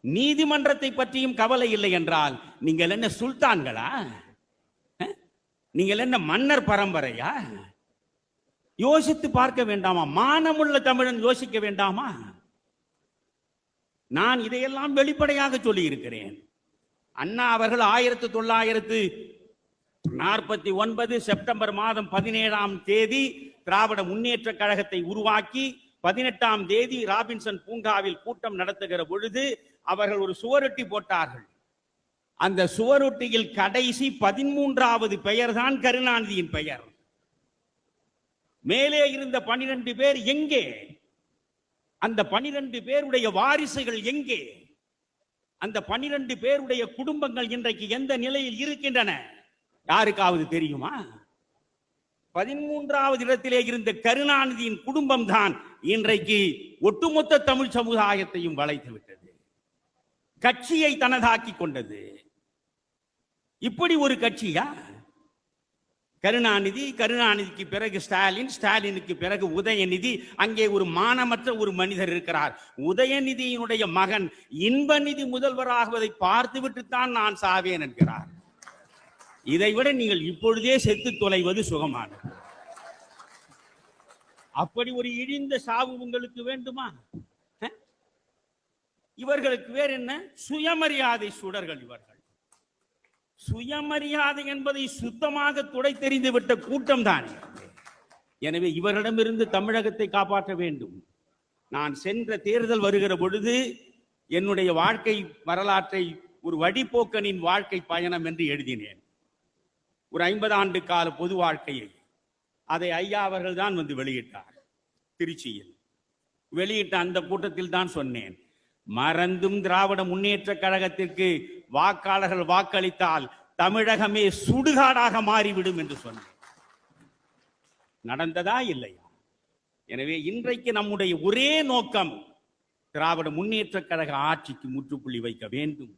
நீதிமன்றத்தை பற்றியும் கவலை இல்லை என்றால் நீங்கள் என்ன சுல்தான்களா? நீங்கள் என்ன மன்னர் பரம்பரையா? யோசித்து பார்க்க வேண்டாமா? மானமுள்ள தமிழன் யோசிக்க வேண்டாமா? நான் இதையெல்லாம் வெளிப்படையாக சொல்லி இருக்கிறேன். அண்ணா அவர்கள் 1949 செப்டம்பர் மாதம் 17ஆம் தேதி திராவிட முன்னேற்ற கழகத்தை உருவாக்கி 18ஆம் தேதி ராபின்சன் பூங்காவில் கூட்டம் நடத்துகிற பொழுது அவர்கள் ஒரு சுவரொட்டி போட்டார்கள். அந்த சுவரொட்டியில் கடைசி 13வது பெயர் தான் கருணாநிதியின் பெயர். மேலே இருந்த 12 பேர் எங்கே? அந்த 12 பேருடைய வாரிசுகள் எங்கே? அந்த 12 பேருடைய குடும்பங்கள் இன்றைக்கு எந்த நிலையில் இருக்கின்றன? யாருக்காவது தெரியுமா? 13வது இடத்திலே இருந்த கருணாநிதியின் குடும்பம் தான் இன்றைக்கு ஒட்டுமொத்த தமிழ் சமுதாயத்தையும் வளைத்து விட்டது, கட்சியை தனதாக்கி கொண்டது. இப்படி ஒரு கட்சியா? கருணாநிதி, கருணாநிதிக்கு பிறகு ஸ்டாலின், ஸ்டாலினுக்கு பிறகு உதயநிதி. அங்கே ஒரு மானமற்ற ஒரு மனிதர் இருக்கிறார். உதயநிதியினுடைய மகன் இன்பநிதி முதல்வராகுவதை பார்த்துவிட்டுத்தான் நான் சாவேன் என்கிறார். இதைவிட நீங்கள் இப்பொழுதே செத்து தொலைவது சுகமானது. அப்படி ஒரு இழிந்த சாவு உங்களுக்கு வேண்டுமா? இவர்களுக்கு வேற என்ன? சுயமரியாதை சுடர்கள் இவர்கள். சுயமரியாதை என்பதை சுத்தமாக துடை தெரிந்து விட்ட கூட்டம் தான். எனவே இவரிடமிருந்து தமிழகத்தை காப்பாற்ற வேண்டும். நான் சென்ற தேர்தல் வருகிற பொழுது என்னுடைய வாழ்க்கை வரலாற்றை ஒரு வழிபோக்கனின் வாழ்க்கை பயணம் என்று எழுதினேன். ஒரு 50 ஆண்டு கால பொது வாழ்க்கையை. அதை ஐயா அவர்கள் தான் வந்து வெளியிட்டார். திருச்சியில் வெளியிட்ட அந்த கூட்டத்தில் தான் சொன்னேன், மறந்தும் திராவிட முன்னேற்ற கழகத்திற்கு வாக்காளர்கள் வாக்களித்தால் தமிழகமே சுடுகாடாக மாறிவிடும் என்று சொன்னேன். நடந்ததா இல்லையா? எனவே இன்றைக்கு நம்முடைய ஒரே நோக்கம் திராவிட முன்னேற்ற கழக ஆட்சிக்கு முற்றுப்புள்ளி வைக்க வேண்டும்.